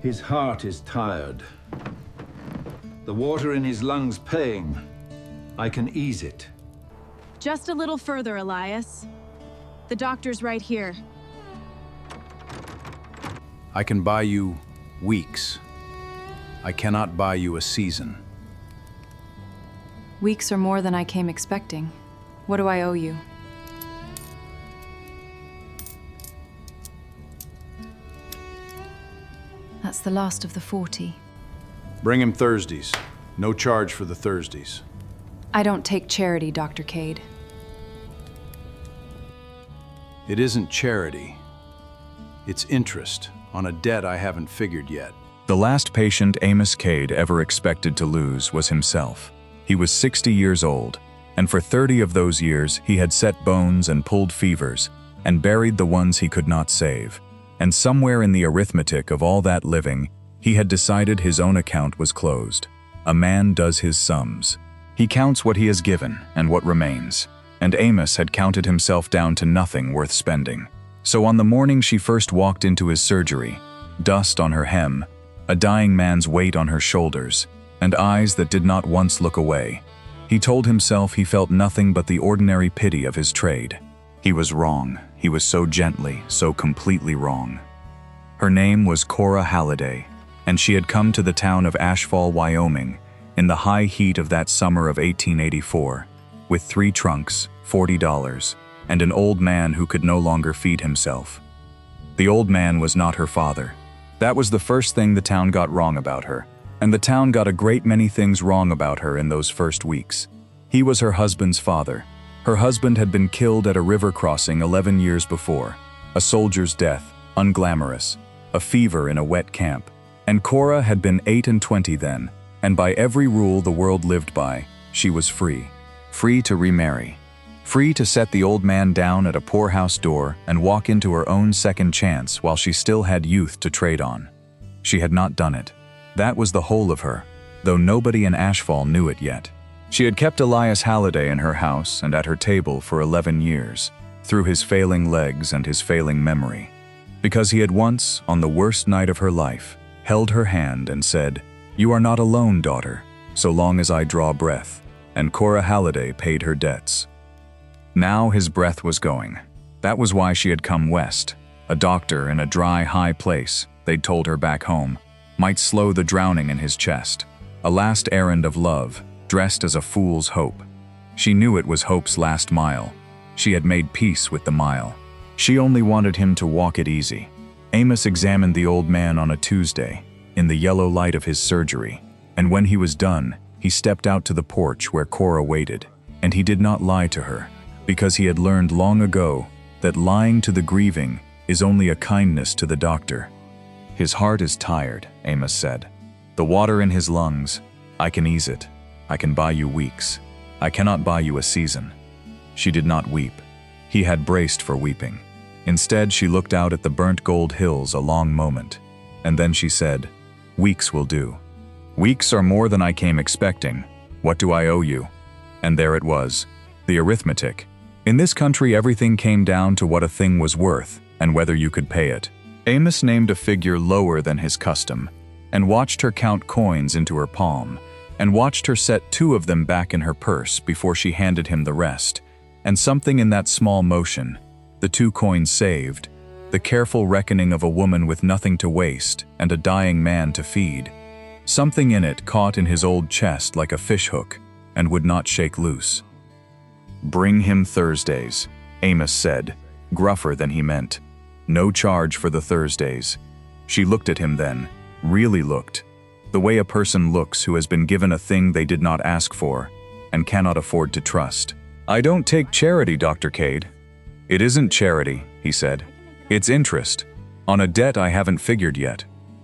His heart is tired. The water in his lungs paying. I can ease it. Just a little further, Elias. The doctor's right here. I can buy you weeks. I cannot buy you a season. Weeks are more than I came expecting. What do I owe you? That's the last of the 40. Bring him Thursdays. No charge for the Thursdays. I don't take charity, Dr. Cade. It isn't charity. It's interest on a debt I haven't figured yet. The last patient Amos Cade ever expected to lose was himself. He was 60 years old, and for 30 of those years he had set bones and pulled fevers, and buried the ones he could not save. And somewhere in the arithmetic of all that living, he had decided his own account was closed. A man does his sums. He counts what he has given and what remains, and Amos had counted himself down to nothing worth spending. So on the morning she first walked into his surgery, dust on her hem, a dying man's weight on her shoulders, and eyes that did not once look away, he told himself he felt nothing but the ordinary pity of his trade. He was wrong. He was so gently, so completely wrong. Her name was Cora Halliday, and she had come to the town of Ashfall, Wyoming, in the high heat of that summer of 1884, with 3 trunks, $40, and an old man who could no longer feed himself. The old man was not her father. That was the first thing the town got wrong about her, and the town got a great many things wrong about her in those first weeks. He was her husband's father. Her husband had been killed at a river crossing 11 years before. A soldier's death, unglamorous. A fever in a wet camp. And Cora had been 28 then, and by every rule the world lived by, she was free. Free to remarry. Free to set the old man down at a poorhouse door and walk into her own second chance while she still had youth to trade on. She had not done it. That was the whole of her, though nobody in Ashfall knew it yet. She had kept Elias Halliday in her house and at her table for 11 years, through his failing legs and his failing memory, because he had once, on the worst night of her life, held her hand and said, "You are not alone, daughter, so long as I draw breath," and Cora Halliday paid her debts. Now his breath was going. That was why she had come west. A doctor in a dry, high place, they'd told her back home, might slow the drowning in his chest. A last errand of love, dressed as a fool's hope. She knew it was hope's last mile. She had made peace with the mile. She only wanted him to walk it easy. Amos examined the old man on a Tuesday, in the yellow light of his surgery, and when he was done, he stepped out to the porch where Cora waited, and he did not lie to her, because he had learned long ago that lying to the grieving is only a kindness to the doctor. "His heart is tired," Amos said. "The water in his lungs, I can ease it. I can buy you weeks. I cannot buy you a season." She did not weep. He had braced for weeping. Instead, she looked out at the burnt gold hills a long moment, and then she said, "Weeks will do. Weeks are more than I came expecting. What do I owe you?" And there it was, the arithmetic. In this country, everything came down to what a thing was worth and whether you could pay it. Amos named a figure lower than his custom, and watched her count coins into her palm, and watched her set 2 of them back in her purse before she handed him the rest, and something in that small motion, the 2 coins saved, the careful reckoning of a woman with nothing to waste and a dying man to feed, something in it caught in his old chest like a fishhook and would not shake loose. "Bring him Thursdays," Amos said, gruffer than he meant. "No charge for the Thursdays." She looked at him then, really looked, the way a person looks who has been given a thing they did not ask for and cannot afford to trust. "I don't take charity, Dr. Cade." "It isn't charity," he said. "It's interest, on a debt I haven't figured yet."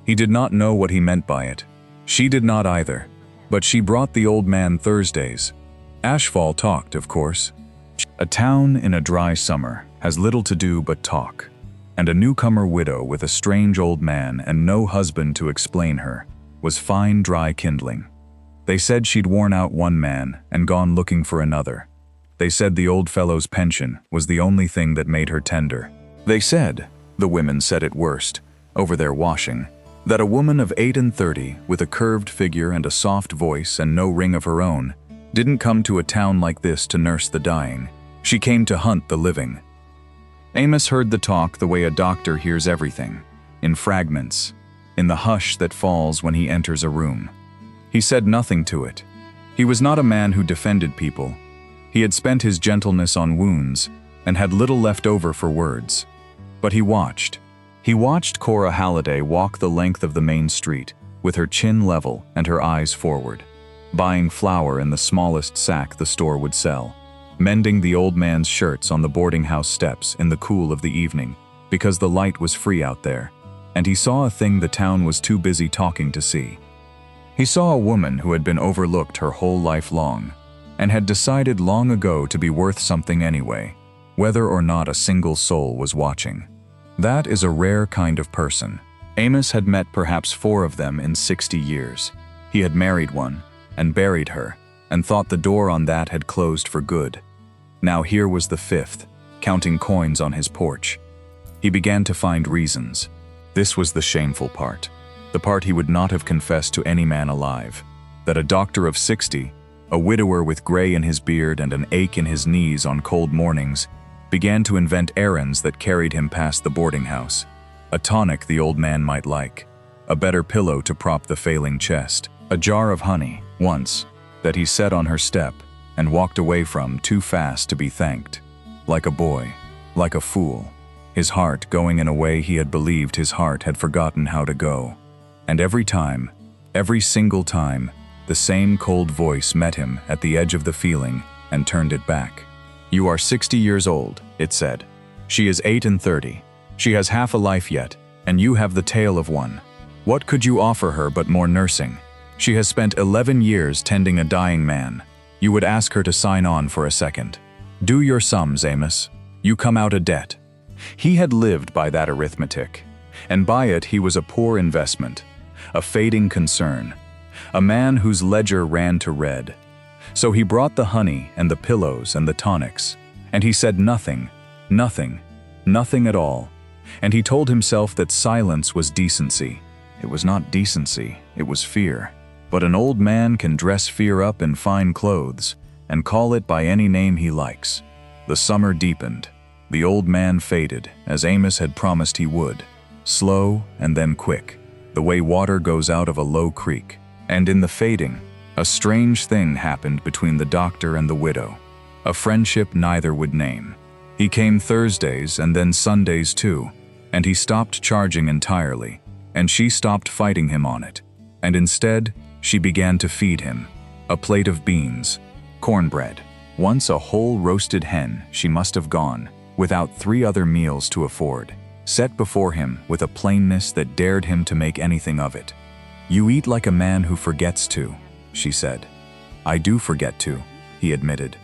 He did not know what he meant by it. She did not either, but she brought the old man Thursdays. Ashfall talked, of course. A town in a dry summer has little to do but talk, and a newcomer widow with a strange old man and no husband to explain her was fine dry kindling. They said she'd worn out one man and gone looking for another. They said the old fellow's pension was the only thing that made her tender. They said, the women said it worst, over their washing, That a woman of 38, with a curved figure and a soft voice and no ring of her own, didn't come to a town like this to nurse the dying. She came to hunt the living. Amos heard the talk the way a doctor hears everything, in fragments, in the hush that falls when he enters a room. He said nothing to it. He was not a man who defended people. He had spent his gentleness on wounds and had little left over for words. But he watched. He watched Cora Halliday walk the length of the main street, with her chin level and her eyes forward, buying flour in the smallest sack the store would sell, mending the old man's shirts on the boarding house steps in the cool of the evening, because the light was free out there, and he saw a thing the town was too busy talking to see. He saw a woman who had been overlooked her whole life long, and had decided long ago to be worth something anyway, whether or not a single soul was watching. That is a rare kind of person. Amos had met perhaps 4 of them in 60 years. He had married one, and buried her, and thought the door on that had closed for good. Now here was the 5th, counting coins on his porch. He began to find reasons. This was the shameful part, the part he would not have confessed to any man alive, that a doctor of 60, a widower with gray in his beard and an ache in his knees on cold mornings, began to invent errands that carried him past the boarding house. A tonic the old man might like, a better pillow to prop the failing chest, a jar of honey, once, that he set on her step and walked away from too fast to be thanked. Like a boy, like a fool, his heart going in a way he had believed his heart had forgotten how to go. And every time, every single time, the same cold voice met him at the edge of the feeling and turned it back. "You are 60 years old," it said. "She is 38. She has half a life yet, and you have the tail of one. What could you offer her but more nursing? She has spent 11 years tending a dying man. You would ask her to sign on for a second. Do your sums, Amos. You come out a debt." He had lived by that arithmetic, and by it he was a poor investment, a fading concern, a man whose ledger ran to red. So he brought the honey and the pillows and the tonics, and he said nothing, nothing, nothing at all. And he told himself that silence was decency. It was not decency, it was fear. But an old man can dress fear up in fine clothes and call it by any name he likes. The summer deepened. The old man faded, as Amos had promised he would, slow and then quick, the way water goes out of a low creek. And in the fading, a strange thing happened between the doctor and the widow, a friendship neither would name. He came Thursdays and then Sundays too, and he stopped charging entirely, and she stopped fighting him on it, and instead, she began to feed him. A plate of beans, cornbread, once a whole roasted hen she must have gone, without 3 other meals to afford, set before him with a plainness that dared him to make anything of it. "You eat like a man who forgets to," she said. "I do forget to," he admitted.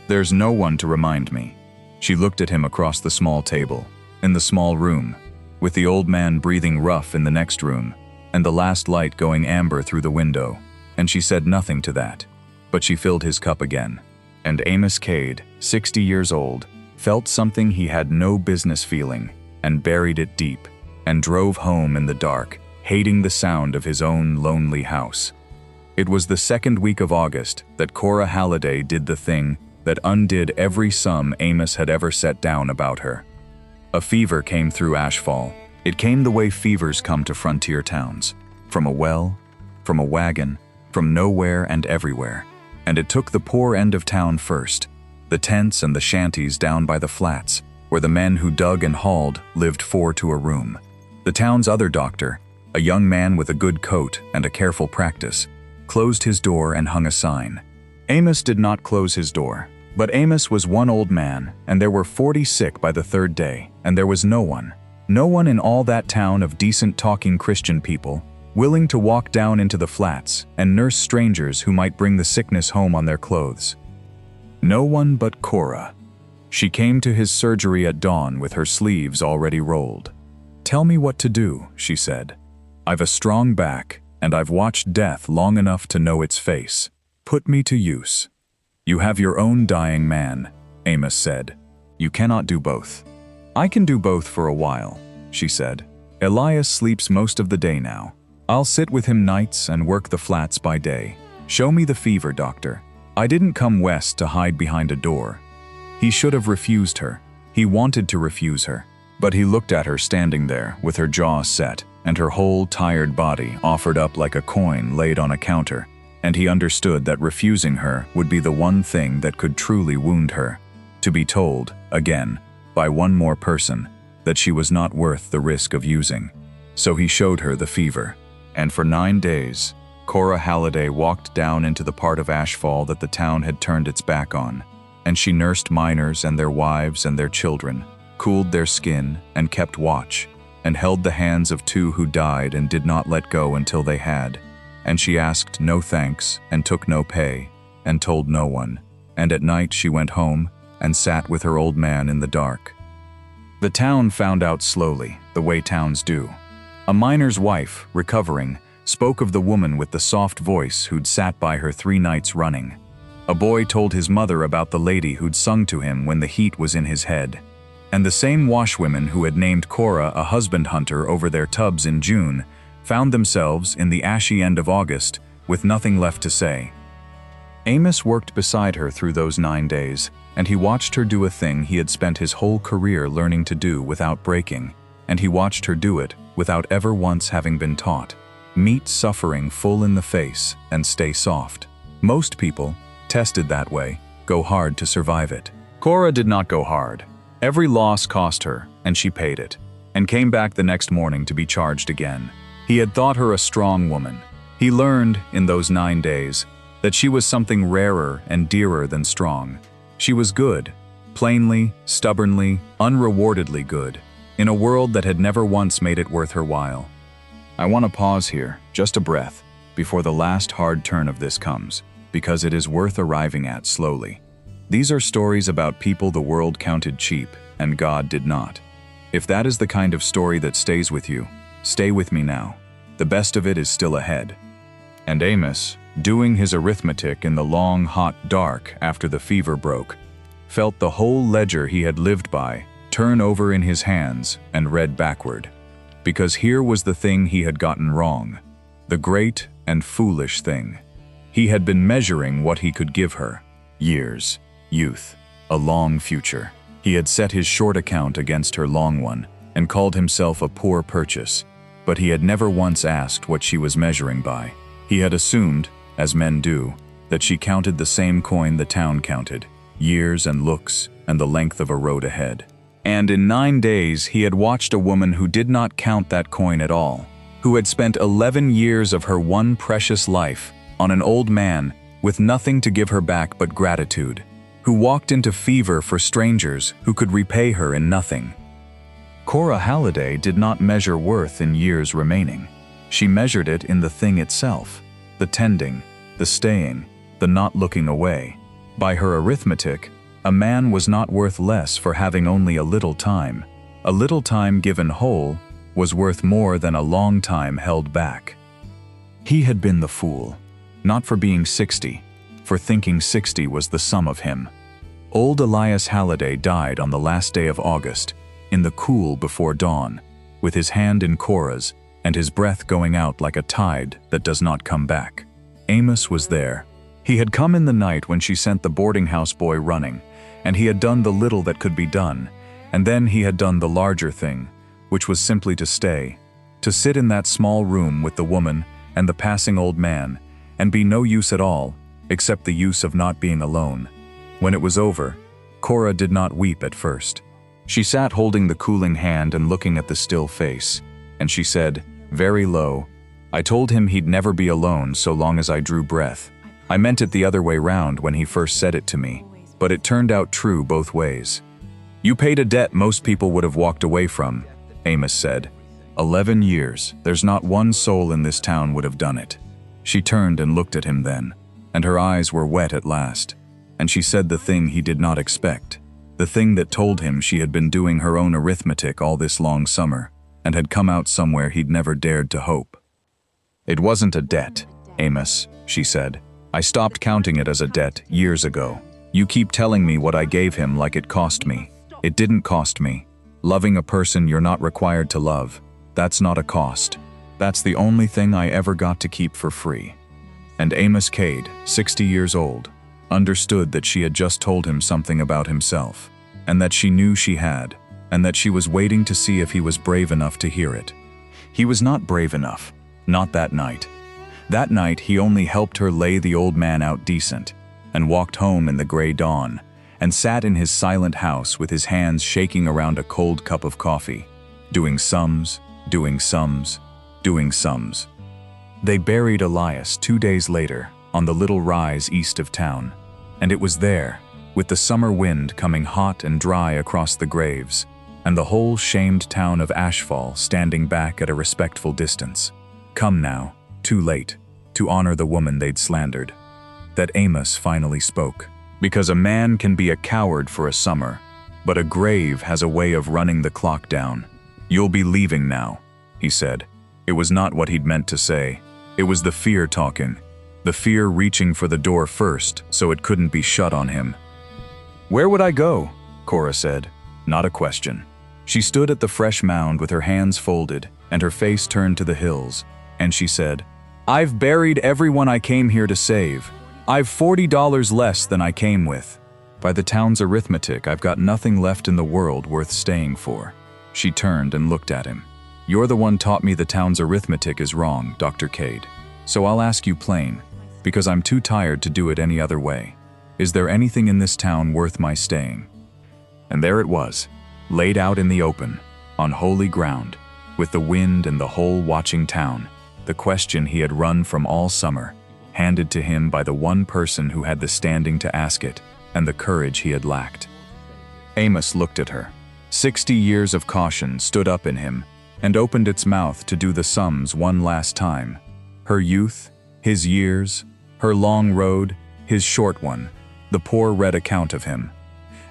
"There's no one to remind me." She looked at him across the small table, in the small room, with the old man breathing rough in the next room, and the last light going amber through the window, and she said nothing to that. But she filled his cup again, and Amos Cade, 60 years old, felt something he had no business feeling, and buried it deep, and drove home in the dark, hating the sound of his own lonely house. It was the 2nd week of August that Cora Halliday did the thing that undid every sum Amos had ever set down about her. A fever came through Ashfall. It came the way fevers come to frontier towns, from a well, from a wagon, from nowhere and everywhere. And it took the poor end of town first, the tents and the shanties down by the flats, where the men who dug and hauled lived 4 to a room. The town's other doctor, a young man with a good coat and a careful practice, closed his door and hung a sign. Amos did not close his door, but Amos was one old man, and there were 40 sick by the 3rd day, and there was no one in all that town of decent talking Christian people, willing to walk down into the flats and nurse strangers who might bring the sickness home on their clothes. No one but Cora. She came to his surgery at dawn with her sleeves already rolled. "Tell me what to do," she said. "I've a strong back, and I've watched death long enough to know its face. Put me to use." "You have your own dying man," Amos said. "You cannot do both." "I can do both for a while," she said. Elias sleeps most of the day now. I'll sit with him nights and work the flats by day. Show me the fever, doctor. I didn't come west to hide behind a door. He should have refused her. He wanted to refuse her. But he looked at her standing there with her jaw set and her whole tired body offered up like a coin laid on a counter, and he understood that refusing her would be the one thing that could truly wound her. To be told, again, by one more person, that she was not worth the risk of using. So he showed her the fever. And for 9 days, Cora Halliday walked down into the part of Ashfall that the town had turned its back on, and she nursed miners and their wives and their children, cooled their skin and kept watch, and held the hands of 2 who died and did not let go until they had. And she asked no thanks and took no pay, and told no one. And at night she went home and sat with her old man in the dark. The town found out slowly, the way towns do. A miner's wife, recovering, spoke of the woman with the soft voice who'd sat by her 3 nights running. A boy told his mother about the lady who'd sung to him when the heat was in his head. And the same washwomen who had named Cora a husband hunter over their tubs in June found themselves in the ashy end of August with nothing left to say. Amos worked beside her through those 9 days, and he watched her do a thing he had spent his whole career learning to do without breaking, and he watched her do it without ever once having been taught. Meet suffering full in the face and stay soft. Most people, tested that way, go hard to survive it. Cora did not go hard. Every loss cost her, and she paid it, and came back the next morning to be charged again. He had thought her a strong woman. He learned, in those 9 days, that she was something rarer and dearer than strong. She was good, plainly, stubbornly, unrewardedly good, in a world that had never once made it worth her while. I want to pause here, just a breath, before the last hard turn of this comes, because it is worth arriving at slowly. These are stories about people the world counted cheap, and God did not. If that is the kind of story that stays with you, stay with me now. The best of it is still ahead. And Amos, doing his arithmetic in the long, hot dark after the fever broke, felt the whole ledger he had lived by turn over in his hands and read backward. Because here was the thing he had gotten wrong, the great and foolish thing. He had been measuring what he could give her: years, youth, a long future. He had set his short account against her long one and called himself a poor purchase, but he had never once asked what she was measuring by. He had assumed, as men do, that she counted the same coin the town counted, years and looks and the length of a road ahead. And in 9 days he had watched a woman who did not count that coin at all, who had spent 11 years of her one precious life on an old man with nothing to give her back but gratitude, who walked into fever for strangers who could repay her in nothing. Cora Halliday did not measure worth in years remaining. She measured it in the thing itself, the tending, the staying, the not looking away. By her arithmetic, a man was not worth less for having only a little time. A little time given whole was worth more than a long time held back. He had been the fool, not for being 60, for thinking 60 was the sum of him. Old Elias Halliday died on the last day of August, in the cool before dawn, with his hand in Cora's and his breath going out like a tide that does not come back. Amos was there. He had come in the night when she sent the boarding house boy running, and he had done the little that could be done, and then he had done the larger thing, which was simply to stay, to sit in that small room with the woman and the passing old man, and be no use at all, except the use of not being alone. When it was over, Cora did not weep at first. She sat holding the cooling hand and looking at the still face, and she said, very low, I told him he'd never be alone so long as I drew breath. I meant it the other way round when he first said it to me, but it turned out true both ways. You paid a debt most people would have walked away from, Amos said. 11 years, there's not one soul in this town would have done it. She turned and looked at him then, and her eyes were wet at last, and she said the thing he did not expect, the thing that told him she had been doing her own arithmetic all this long summer, and had come out somewhere he'd never dared to hope. It wasn't a debt, Amos, she said. I stopped counting it as a debt years ago. You keep telling me what I gave him like it cost me. It didn't cost me. Loving a person you're not required to love. That's not a cost. That's the only thing I ever got to keep for free. And Amos Cade, 60 years old, understood that she had just told him something about himself, and that she knew she had, and that she was waiting to see if he was brave enough to hear it. He was not brave enough, not that night. That night he only helped her lay the old man out decent, and walked home in the gray dawn, and sat in his silent house with his hands shaking around a cold cup of coffee, doing sums, doing sums, doing sums. They buried Elias 2 days later on the little rise east of town, and it was there, with the summer wind coming hot and dry across the graves, and the whole shamed town of Ashfall standing back at a respectful distance, come now, too late, to honor the woman they'd slandered, that Amos finally spoke. Because a man can be a coward for a summer, but a grave has a way of running the clock down. "You'll be leaving now," he said. It was not what he'd meant to say. It was the fear talking, the fear reaching for the door first so it couldn't be shut on him. "Where would I go?" Cora said. Not a question. She stood at the fresh mound with her hands folded and her face turned to the hills, and she said, "I've buried everyone I came here to save. I've $40 less than I came with. By the town's arithmetic, I've got nothing left in the world worth staying for." She turned and looked at him. "You're the one taught me the town's arithmetic is wrong, Dr. Cade. So I'll ask you plain, because I'm too tired to do it any other way. Is there anything in this town worth my staying?" And there it was, laid out in the open, on holy ground, with the wind and the whole watching town, the question he had run from all summer, handed to him by the one person who had the standing to ask it, and the courage he had lacked. Amos looked at her. 60 years of caution stood up in him, and opened its mouth to do the sums one last time. Her youth, his years, her long road, his short one, the poor red account of him.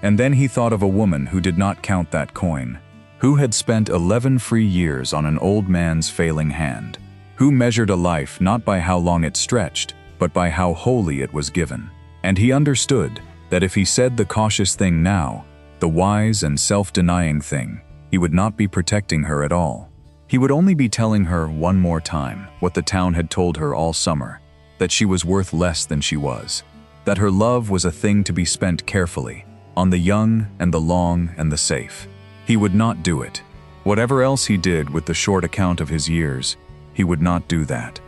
And then he thought of a woman who did not count that coin, who had spent 11 free years on an old man's failing hand, who measured a life not by how long it stretched, but by how wholly it was given. And he understood that if he said the cautious thing now, the wise and self-denying thing, he would not be protecting her at all. He would only be telling her one more time what the town had told her all summer, that she was worth less than she was, that her love was a thing to be spent carefully, on the young and the long and the safe. He would not do it. Whatever else he did with the short account of his years, he would not do that.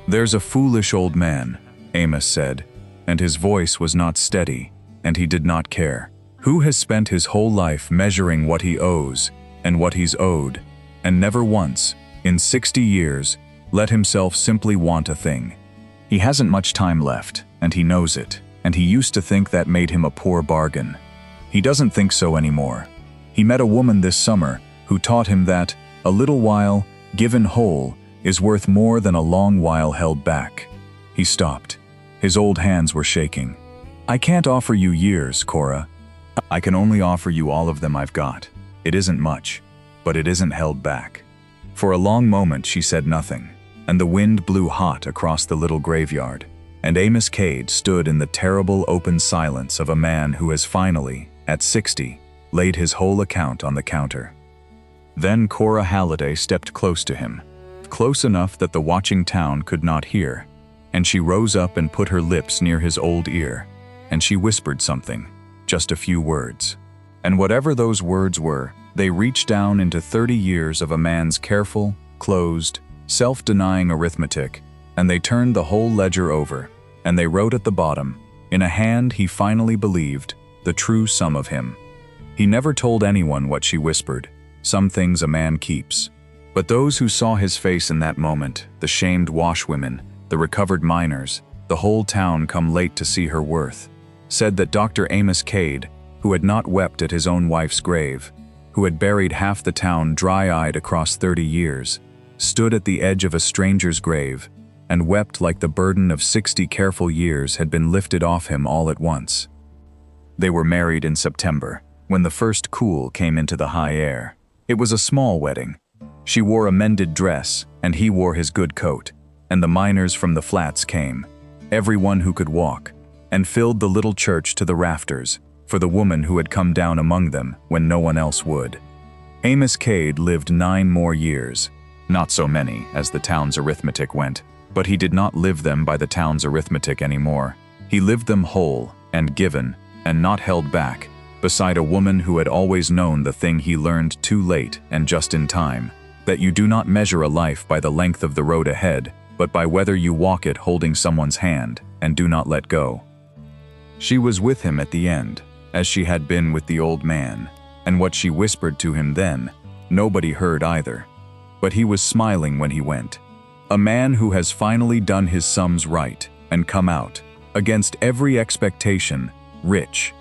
"There's a foolish old man," Amos said, and his voice was not steady, and he did not care, "who has spent his whole life measuring what he owes and what he's owed, and never once, in 60 years, let himself simply want a thing. He hasn't much time left, and he knows it, and he used to think that made him a poor bargain. He doesn't think so anymore. He met a woman this summer who taught him that a little while, given whole, is worth more than a long while held back." He stopped. His old hands were shaking. "I can't offer you years, Cora. I can only offer you all of them I've got. It isn't much, but it isn't held back." For a long moment she said nothing, and the wind blew hot across the little graveyard, and Amos Cade stood in the terrible open silence of a man who has finally, at 60, laid his whole account on the counter. Then Cora Halliday stepped close to him, close enough that the watching town could not hear, and she rose up and put her lips near his old ear, and she whispered something, just a few words. And whatever those words were, they reached down into 30 years of a man's careful, closed, self-denying arithmetic, and they turned the whole ledger over, and they wrote at the bottom, in a hand he finally believed, the true sum of him. He never told anyone what she whispered, some things a man keeps. But those who saw his face in that moment, the shamed washwomen, the recovered miners, the whole town come late to see her worth, said that Dr. Amos Cade, who had not wept at his own wife's grave, who had buried half the town dry-eyed across 30 years, stood at the edge of a stranger's grave and wept like the burden of 60 careful years had been lifted off him all at once. They were married in September, when the first cool came into the high air. It was a small wedding. She wore a mended dress, and he wore his good coat, and the miners from the flats came, everyone who could walk, and filled the little church to the rafters, for the woman who had come down among them when no one else would. Amos Cade lived 9 more years. Not so many, as the town's arithmetic went, but he did not live them by the town's arithmetic anymore. He lived them whole and given and not held back, beside a woman who had always known the thing he learned too late and just in time, that you do not measure a life by the length of the road ahead, but by whether you walk it holding someone's hand and do not let go. She was with him at the end, as she had been with the old man, and what she whispered to him then, nobody heard either. But he was smiling when he went. A man who has finally done his sums right and come out, against every expectation, rich